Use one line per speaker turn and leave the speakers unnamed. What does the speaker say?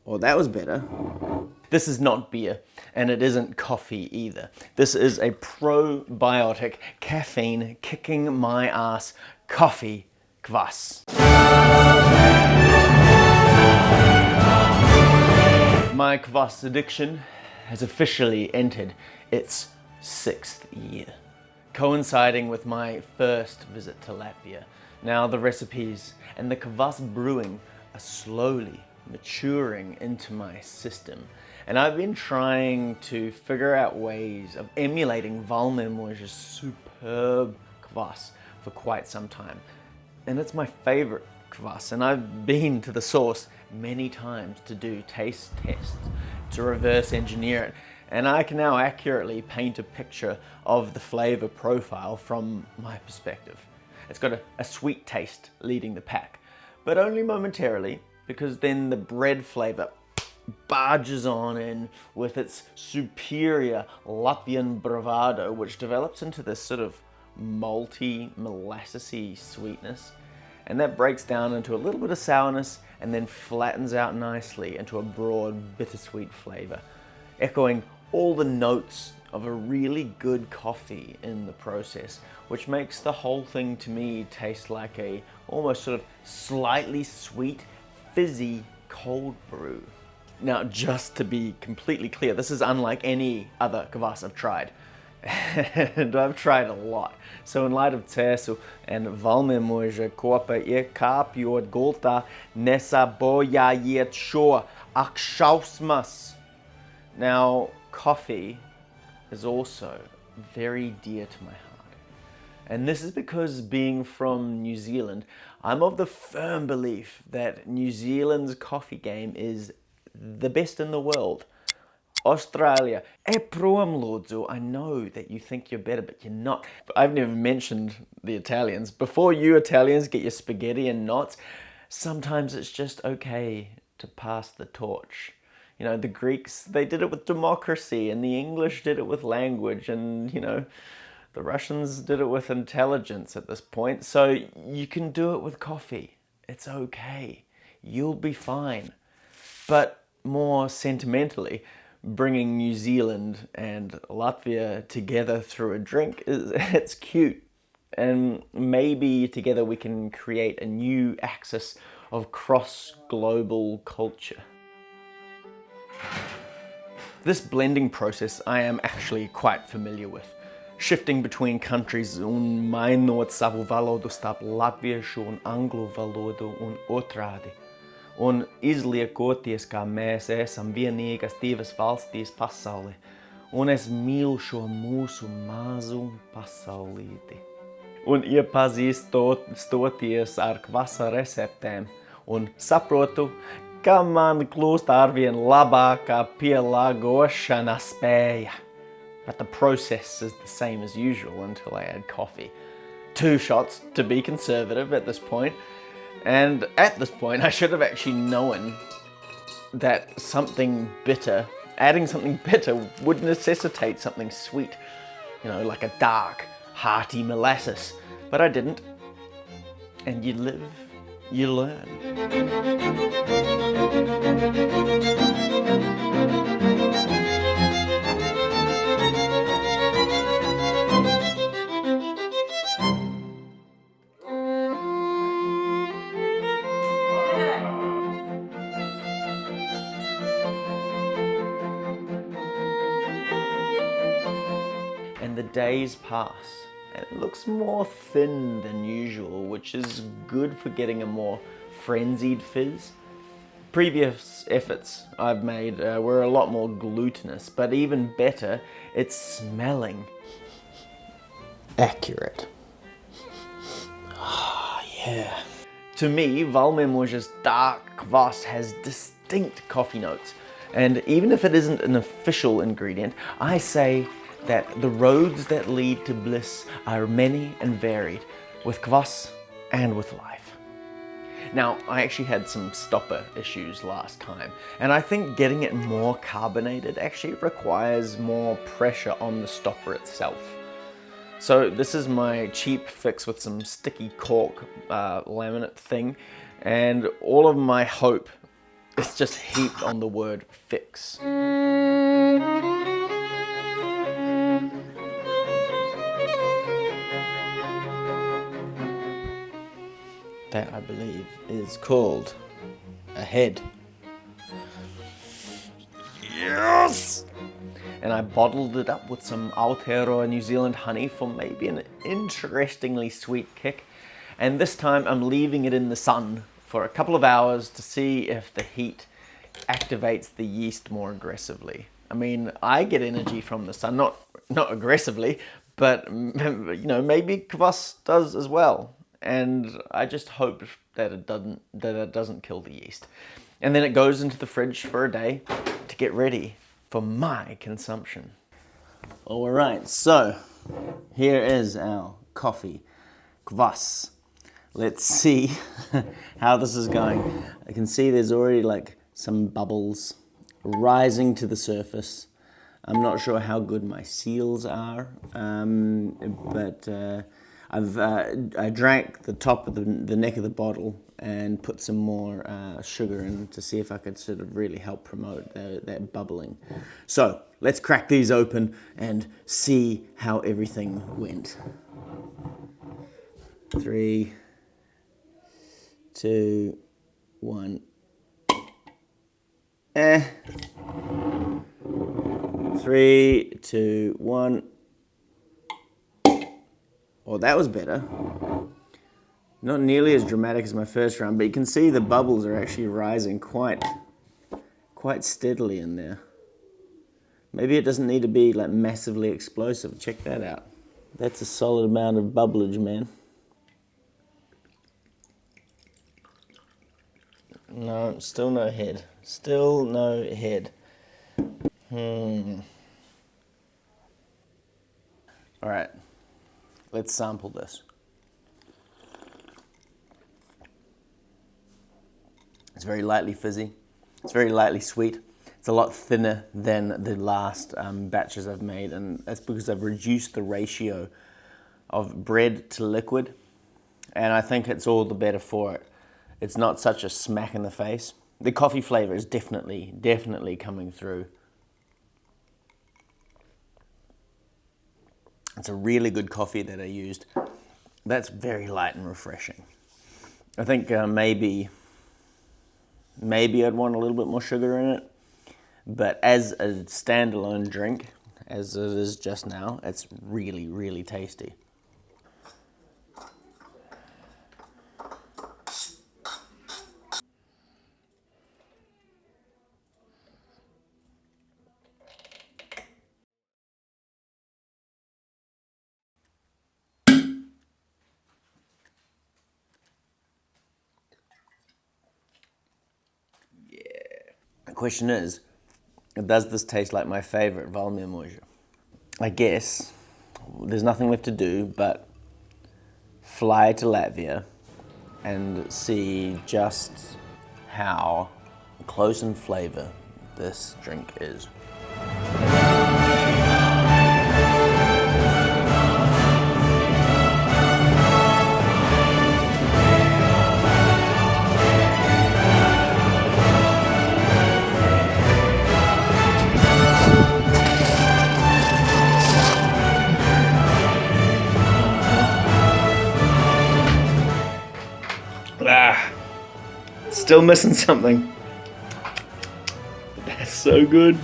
Well, that was better. This is not beer, and it isn't coffee either. This is a probiotic, caffeine kicking my ass coffee KVASS. My KVASS addiction has officially entered its 6th year, coinciding with my first visit to Latvia. Now the recipes and the KVASS brewing are slowly maturing into my system, and I've been trying to figure out ways of emulating Valmiermuiza's superb KVASS for quite some time. And it's my favorite KVASS, and I've been to the source many times to do taste tests, to reverse engineer it, and I can now accurately paint a picture of the flavor profile from my perspective. It's got a sweet taste leading the pack, but only momentarily, because then the bread flavor barges on in with its superior Latvian bravado, which develops into this sort of malty, molassesy sweetness, and that breaks down into a little bit of sourness and then flattens out nicely into a broad bittersweet flavor, echoing all the notes of a really good coffee in the process, which makes the whole thing to me taste like a almost sort of slightly sweet, fizzy cold brew. Now, just to be completely clear, this is unlike any other KVASS I've tried. And I've tried a lot. So in light of Tēsu and Valmiermuiza kopā iekāpjot gultā nesabojājiet šo akšausmas. Now, coffee is also very dear to my heart. And this is because, being from New Zealand, I'm of the firm belief that New Zealand's coffee game is the best in the world. Australia, I know that you think you're better, but you're not. I've never mentioned the Italians. Before you Italians get your spaghetti in knots, sometimes it's just okay to pass the torch. You know, the Greeks, they did it with democracy, and the English did it with language, and, you know, the Russians did it with intelligence at this point. So you can do it with coffee. It's okay. You'll be fine. But more sentimentally, bringing New Zealand and Latvia together through a drink, it's cute. And maybe together we can create a new axis of cross-global culture. This blending process I am actually quite familiar with. Shifting between countries un mainot savu valodu starp latviešu un anglu valodu un otrādi. Un izliekoties, kā mēs esam vienīgas divas valstis pasaulē, un es mīlu šo mūsu mazu pasaulīti. Un iepazīstoties ar KVASS receptēm, un saprotu, ka man kļūst arvien labāka pielāgošana spēja. But the process is the same as usual until I add coffee. 2 shots to be conservative at this point. And at this point, I should have actually known that adding something bitter would necessitate something sweet. You know, like a dark, hearty molasses. But I didn't. And you live, you learn. And the days pass, and it looks more thin than usual, which is good for getting a more frenzied fizz. Previous efforts I've made were a lot more glutinous, but even better, it's smelling accurate. Ah, yeah. To me, Valmiermuiza's dark KVASS has distinct coffee notes, and even if it isn't an official ingredient, I say that the roads that lead to bliss are many and varied, with KVASS and with life. Now, I actually had some stopper issues last time, and I think getting it more carbonated actually requires more pressure on the stopper itself. So this is my cheap fix with some sticky cork laminate thing, and all of my hope is just heaped on the word fix. That, I believe, is called a head. Yes! And I bottled it up with some Aotearoa New Zealand honey for maybe an interestingly sweet kick. And this time I'm leaving it in the sun for a couple of hours to see if the heat activates the yeast more aggressively. I mean, I get energy from the sun, not aggressively, but you know, maybe KVASS does as well. And I just hope that it doesn't kill the yeast. And then it goes into the fridge for a day to get ready for my consumption. All right, so here is our coffee, KVASS. Let's see how this is going. I can see there's already like some bubbles rising to the surface. I'm not sure how good my seals are, but I drank the top of the neck of the bottle and put some more sugar in to see if I could sort of really help promote that bubbling. So let's crack these open and see how everything went. 3, 2, 1. 3, 2, 1. Well, that was better. Not nearly as dramatic as my first round, but you can see the bubbles are actually rising quite steadily in there. Maybe it doesn't need to be like massively explosive. Check that out. That's a solid amount of bubblage, man. No, still no head. Still no head. All right, let's sample this. It's very lightly fizzy. It's very lightly sweet. It's a lot thinner than the last batches I've made, and that's because I've reduced the ratio of bread to liquid, and I think it's all the better for it. It's not such a smack in the face. The coffee flavor is definitely coming through. It's a really good coffee that I used. That's very light and refreshing. I think maybe I'd want a little bit more sugar in it, but as a standalone drink, as it is just now, it's really tasty. The question is, does this taste like my favorite Valmiermuiza? I guess there's nothing left to do but fly to Latvia and see just how close in flavor this drink is. Still missing something. That's so good.